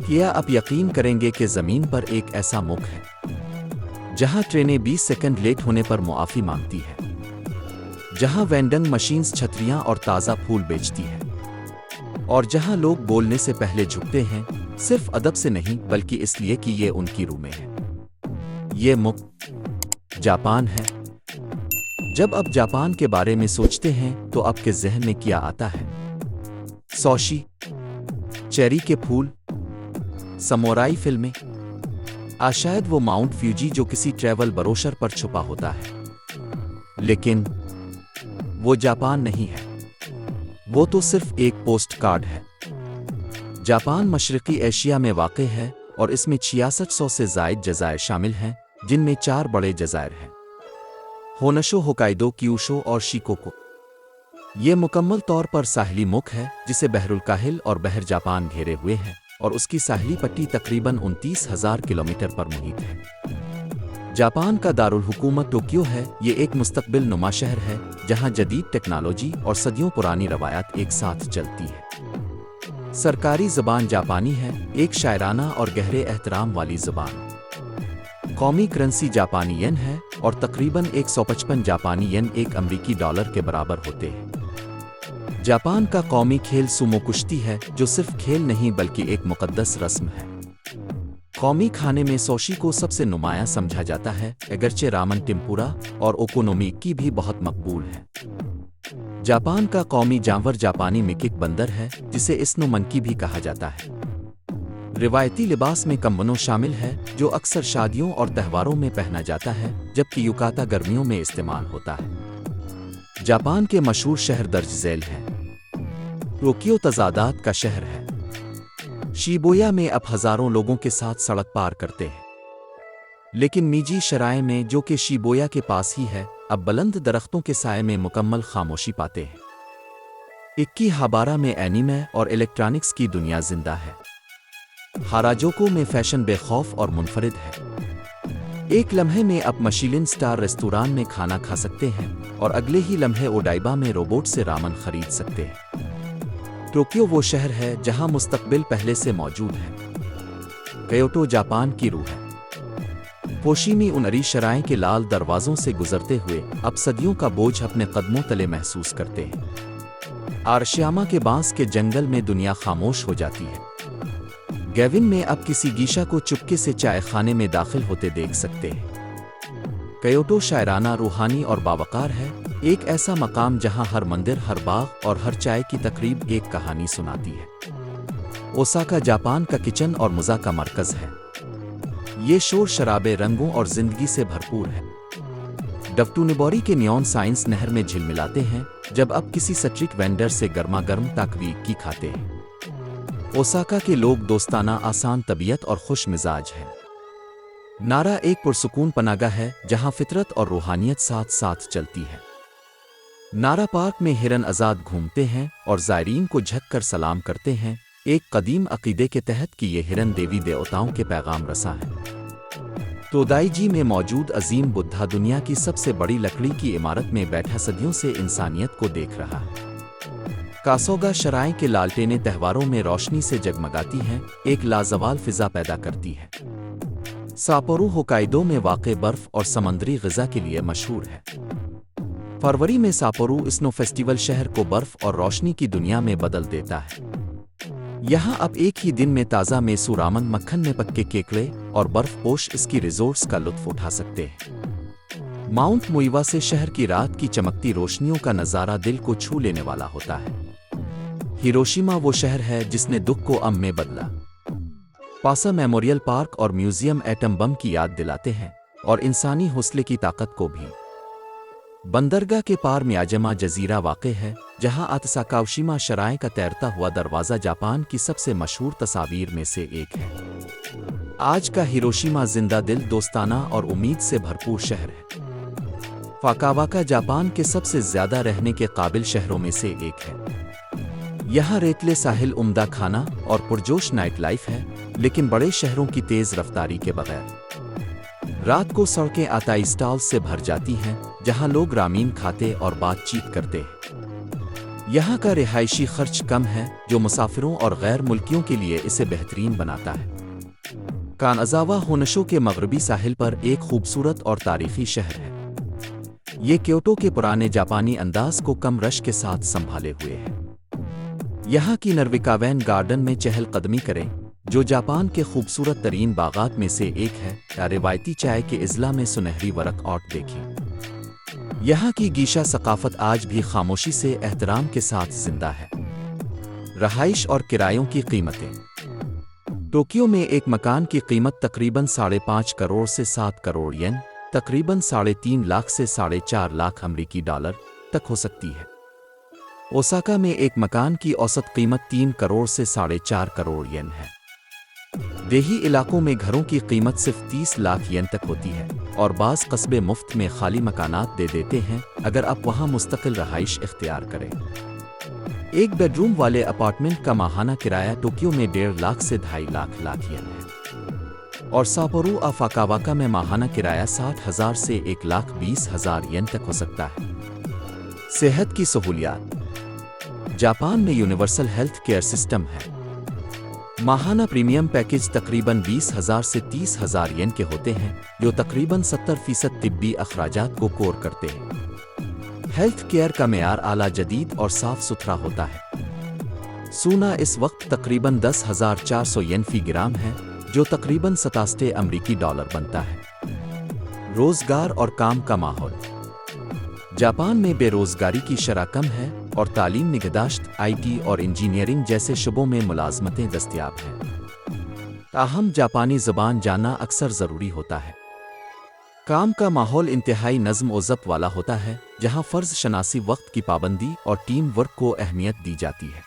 کیا آپ یقین کریں گے کہ زمین پر ایک ایسا ملک ہے جہاں ٹرینیں 20 سیکنڈ لیٹ ہونے پر معافی مانگتی ہے، جہاں وینڈنگ مشینز چھتریاں اور تازہ پھول بیچتی ہیں، اور جہاں لوگ بولنے سے پہلے جھکتے ہیں، صرف ادب سے نہیں بلکہ اس لیے کہ یہ ان کی روح میں ہے۔ یہ ملک جاپان ہے۔ جب آپ جاپان کے بارے میں سوچتے ہیں تو آپ کے ذہن میں کیا آتا ہے؟ سوشی، چیری کے پھول، سامورائی فلمیں، شاید وہ ماؤنٹ فیوجی جو کسی ٹریول بروشر پر چھپا ہوتا ہے۔ لیکن وہ جاپان نہیں ہے، وہ تو صرف ایک پوسٹ کارڈ ہے۔ جاپان مشرقی ایشیا میں واقع ہے اور اس میں 6600 سے زائد جزائر شامل ہیں، جن میں 4 بڑے جزائر ہیں: ہونشو، ہوکائیدو، کیوشو اور شیکوکو۔ یہ مکمل طور پر ساحلی ملک ہے جسے بحر الکاہل اور بحر جاپان گھیرے ہوئے ہیں، اور اس کی ساحلی پٹی تقریباً 29,000 کلومیٹر پر محیط ہے۔ جاپان کا دارالحکومت ٹوکیو ہے۔ یہ ایک مستقبل نما شہر ہے جہاں جدید ٹیکنالوجی اور صدیوں پرانی روایات ایک ساتھ چلتی ہے۔ سرکاری زبان جاپانی ہے، ایک شاعرانہ اور گہرے احترام والی زبان۔ قومی کرنسی جاپانی ین ہے اور تقریباً 155 جاپانی ین ایک امریکی ڈالر کے برابر ہوتے ہیں۔ جاپان کا قومی کھیل سومو کشتی ہے، جو صرف کھیل نہیں بلکہ ایک مقدس رسم ہے۔ قومی کھانے میں سوشی کو سب سے نمایاں سمجھا جاتا ہے، اگرچہ رامن، ٹیمپورا اور اوکونومیکی بھی بہت مقبول ہے۔ جاپان کا قومی جانور جاپانی میکک بندر ہے، جسے اسنو منکی بھی کہا جاتا ہے۔ روایتی لباس میں کمونو شامل ہے، جو اکثر شادیوں اور تہواروں میں پہنا جاتا ہے، جبکہ یوکاتا گرمیوں میں استعمال ہوتا ہے۔ جاپان کے مشہور شہر درج ذیل ہیں۔ ٹوکیو تضادات کا شہر ہے۔ شیبویا میں اب ہزاروں لوگوں کے ساتھ سڑک پار کرتے ہیں، لیکن میجی شرائع میں، جو کہ شیبویا کے پاس ہی ہے، اب بلند درختوں کے سائے میں مکمل خاموشی پاتے ہیں۔ اکی ہابارا میں اینیمے اور الیکٹرانکس کی دنیا زندہ ہے۔ ہاراجوکو میں فیشن بے خوف اور منفرد ہے۔ ایک لمحے میں آپ مشیلن سٹار ریستوران میں کھانا کھا سکتے ہیں، اور اگلے ہی لمحے اوڈائبا میں روبوٹ سے رامن خرید سکتے ہیں۔ ٹوکیو وہ شہر ہے جہاں مستقبل پہلے سے موجود ہے۔ کیوٹو جاپان کی روح ہے۔ پوشیمی انری شرائع کے لال دروازوں سے گزرتے ہوئے اب صدیوں کا بوجھ اپنے قدموں تلے محسوس کرتے ہیں۔ آرشیاما کے بانس کے جنگل میں دنیا خاموش ہو جاتی ہے۔ گیون میں اب کسی گیشا کو چپکے سے چائے خانے میں داخل ہوتے دیکھ سکتے ہیں۔ کیوٹو شاعرانہ، روحانی اور باوقار ہے، ایک ایسا مقام جہاں ہر مندر، ہر باغ اور ہر چائے کی تقریب ایک کہانی سناتی ہے۔ اوساکا جاپان کا کچن اور مزہ کا مرکز ہے۔ یہ شور شرابے، رنگوں اور زندگی سے بھرپور ہے۔ ڈوٹونیبوری کے نیون سائنس نہر میں جھلملاتے ہیں جب آپ کسی سٹریٹ وینڈر سے گرما گرم تاکویکی کھاتے ہیں۔ اوساکا کے لوگ دوستانہ، آسان طبیعت اور خوش مزاج ہیں۔ نارا ایک پرسکون پناہگاہ ہے جہاں فطرت اور روحانیت ساتھ ساتھ چلتی ہے۔ نارا پارک میں ہرن آزاد گھومتے ہیں اور زائرین کو جھک کر سلام کرتے ہیں، ایک قدیم عقیدے کے تحت کہ یہ ہرن دیوی دیوتاؤں کے پیغام رساں ہیں۔ تودائی جی میں موجود عظیم بدھا دنیا کی سب سے بڑی لکڑی کی عمارت میں بیٹھا صدیوں سے انسانیت کو دیکھ رہا ہے۔ کاسوگا شرائع کے لالٹینیں تہواروں میں روشنی سے جگمگاتی ہیں، ایک لازوال فضا پیدا کرتی ہے۔ ساپورو ہوکائیدو میں واقع برف اور سمندری غذا کے لیے مشہور ہے۔ فروری میں ساپورو اسنو فیسٹیول شہر کو برف اور روشنی کی دنیا میں بدل دیتا ہے۔ یہاں آپ ایک ہی دن میں تازہ میسو رامن، مکھن میں پکے کیکڑے اور برف پوش اسکی ریزورٹس کا لطف اٹھا سکتے ہیں۔ ماؤنٹ موئیوا سے شہر کی رات کی چمکتی روشنیوں کا نظارہ دل کو چھو لینے والا ہوتا ہے۔ ہیروشیما وہ شہر ہے جس نے دکھ کو امن میں بدلا۔ پاسا میموریل پارک اور میوزیم ایٹم بم کی یاد دلاتے ہیں، اور انسانی حوصلے کی طاقت کو بھی۔ بندرگاہ کے پار میاجما جزیرہ واقع ہے، جہاں آتساکاوشیما شرائع کا تیرتا ہوا دروازہ جاپان کی سب سے مشہور تصاویر میں سے ایک ہے۔ آج کا ہیروشیما زندہ دل، دوستانہ اور امید سے بھرپور شہر ہے۔ فاکاواکا جاپان کے سب سے زیادہ رہنے کے قابل شہروں میں سے ایک ہے۔ یہاں ریتلے ساحل، عمدہ کھانا اور پرجوش نائٹ لائف ہے، لیکن بڑے شہروں کی تیز رفتاری کے بغیر۔ رات کو سڑکیں آتائی سٹالز سے بھر جاتی ہیں، جہاں لوگ رامین کھاتے اور بات چیت کرتے ہیں۔ یہاں کا رہائشی خرچ کم ہے جو مسافروں اور غیر ملکیوں کے لیے اسے بہترین بناتا ہے۔ کانازاوا ہونشو کے مغربی ساحل پر ایک خوبصورت اور تاریخی شہر ہے۔ یہ کیوٹو کے پرانے جاپانی انداز کو کم رش کے ساتھ سنبھالے ہوئے ہے۔ یہاں کی نروکاوین گارڈن میں چہل قدمی کریں جو جاپان کے خوبصورت ترین باغات میں سے ایک ہے، یا روایتی چائے کے اضلاع میں سنہری ورک آؤٹ دیکھیں۔ یہاں کی گیشا ثقافت آج بھی خاموشی سے احترام کے ساتھ زندہ ہے۔ رہائش اور کرایوں کی قیمتیں۔ ٹوکیو میں ایک مکان کی قیمت تقریباً 5.5 کروڑ سے 7 کروڑ ین، تقریباً 3.5 لاکھ سے 4.5 لاکھ امریکی ڈالر تک ہو سکتی ہے۔ اوساکا میں ایک مکان کی اوسط قیمت 3 کروڑ سے 4.5 کروڑ ین ہے۔ دیہی علاقوں میں گھروں کی قیمت صرف 30 لاکھ ین تک ہوتی ہے، اور بعض قصبے مفت میں خالی مکانات دے دیتے ہیں اگر آپ وہاں مستقل رہائش اختیار کریں۔ ایک بیڈ روم والے اپارٹمنٹ کا ماہانہ کرایہ ٹوکیو میں 1.5 لاکھ سے 2.5 لاکھ ین ہے، اور ساپورو افاکاواکا میں ماہانہ کرایہ 60,000 سے 1,20,000 ین تک ہو سکتا ہے۔ صحت کی سہولیات۔ جاپان میں یونیورسل ہیلتھ کیئر سسٹم ہے۔ ماہانہ پریمیم پیکج تقریباً 20,000 سے 30,000 ین کے ہوتے ہیں، جو تقریباً 70% طبی اخراجات کو کور کرتے ہیں۔ ہیلتھ کیئر کا معیار اعلیٰ، جدید اور صاف ستھرا ہوتا ہے۔ سونا اس وقت تقریباً 10,400 ین فی گرام ہے، جو تقریباً 67 امریکی ڈالر بنتا ہے۔ روزگار اور کام کا ماحول۔ جاپان میں بے روزگاری کی شرح کم ہے، اور تعلیم، نگہداشت، آئی ٹی اور انجینئرنگ جیسے شعبوں میں ملازمتیں دستیاب ہیں۔ تاہم جاپانی زبان جاننا اکثر ضروری ہوتا ہے۔ کام کا ماحول انتہائی نظم و ضبط والا ہوتا ہے، جہاں فرض شناسی، وقت کی پابندی اور ٹیم ورک کو اہمیت دی جاتی ہے۔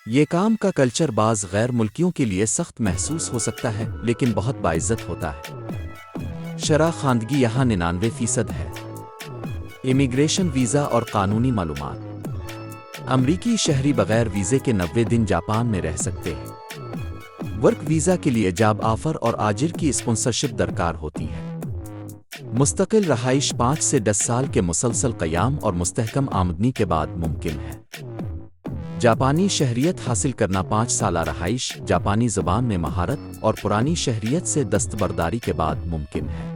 یہ کام کا کلچر بعض غیر ملکیوں کے لیے سخت محسوس ہو سکتا ہے، لیکن بہت باعزت ہوتا ہے۔ شرح خواندگی یہاں 99% ہے۔ امیگریشن، ویزا اور قانونی معلومات۔ امریکی شہری بغیر ویزے کے 90 دن جاپان میں رہ سکتے ہیں۔ ورک ویزا کے لیے جاب آفر اور آجر کی اسپانسرشپ درکار ہوتی ہے۔ مستقل رہائش 5 سے 10 سال کے مسلسل قیام اور مستحکم آمدنی کے بعد ممکن ہے۔ جاپانی شہریت حاصل کرنا 5 سالہ رہائش، جاپانی زبان میں مہارت اور پرانی شہریت سے دستبرداری کے بعد ممکن ہے۔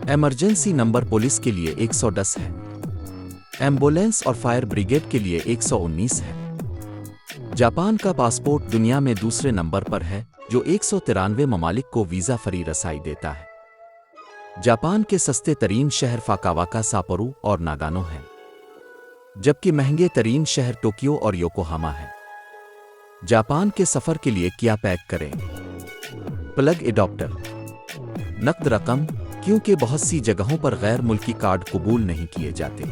ایمرجنسی نمبر پولیس کے لیے 110 ہے۔ ایمبولینس اور فائر بریگیڈ کے لیے 119 ہے۔ جاپان کا پاسپورٹ دنیا میں دوسرے نمبر پر ہے، جو 193 ممالک کو ویزا فری رسائی دیتا ہے۔ جاپان کے سستے ترین شہر فاکاواکا، ساپورو اور ناگانو ہیں، جبکہ مہنگے ترین شہر ٹوکیو اور یوکوہاما ہیں۔ جاپان کے سفر کے لیے کیا پیک کریں؟ پلگ اڈاپٹر، نقد رقم، کیونکہ بہت سی جگہوں پر غیر ملکی کارڈ قبول نہیں کیے جاتے۔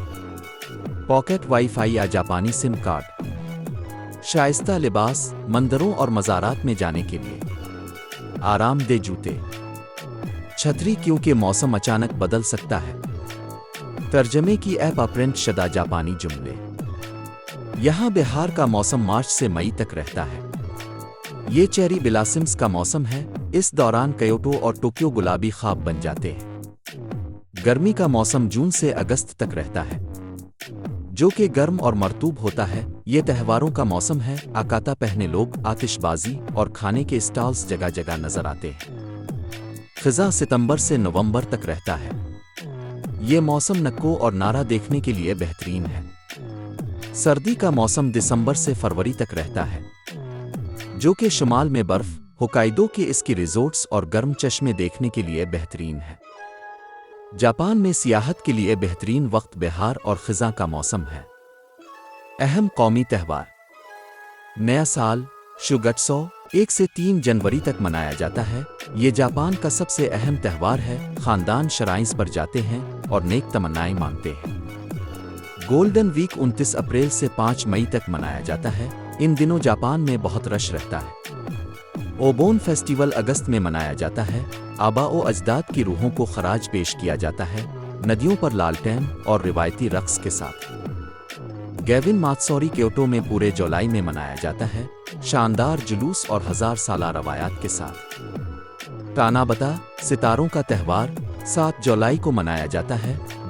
پاکٹ وائی فائی یا جاپانی سم کارڈ۔ شائستہ لباس، مندروں اور مزارات میں جانے کے لیے۔ آرام دہ جوتے۔ چھتری، کیونکہ موسم اچانک بدل سکتا ہے۔ ترجمے کی ایپ، پرنٹ شدہ جاپانی جملے۔ یہاں بہار کا موسم مارچ سے مئی تک رہتا ہے۔ یہ چیری بلاسمز کا موسم ہے، اس دوران کیوٹو اور ٹوکیو گلابی خواب بن جاتے ہیں۔ گرمی کا موسم جون سے اگست تک رہتا ہے، جو کہ گرم اور مرطوب ہوتا ہے۔ یہ تہواروں کا موسم ہے، آکاتا پہنے لوگ آتش بازی اور کھانے کے اسٹالز جگہ جگہ نظر آتے ہیں۔ خزاں ستمبر سے نومبر تک رہتا ہے۔ یہ موسم نکو اور نارا دیکھنے کے لیے بہترین ہے۔ سردی کا موسم دسمبر سے فروری تک رہتا ہے، جو کہ شمال میں برف، ہوکائیدو کے اس کی ریزورٹس اور گرم چشمے دیکھنے کے لیے بہترین ہے۔ جاپان میں سیاحت کے لیے بہترین وقت بہار اور خزاں کا موسم ہے۔ اہم قومی تہوار۔ نیا سال شوگاتسو 1 سے 3 جنوری تک منایا جاتا ہے۔ یہ جاپان کا سب سے اہم تہوار ہے۔ خاندان شرائنز پر جاتے ہیں اور نیک تمنائیں مانگتے ہیں۔ گولڈن ویک 29 اپریل سے 5 مئی تک منایا جاتا ہے۔ ان دنوں جاپان میں بہت رش رہتا ہے۔ اوبون فیسٹیول اگست میں منایا جاتا ہے۔ آبا و اجداد کی روحوں کو خراج پیش کیا جاتا ہے، ندیوں پر لالٹین اور روایتی رقص کے ساتھ۔ گیون ماتسوری کیوٹو میں پورے جولائی میں منایا جاتا ہے، شاندار جلوس اور 1000 سالہ روایات کے ساتھ۔ تانابتا ستاروں کا تہوار 7 جولائی کو منایا جاتا ہے،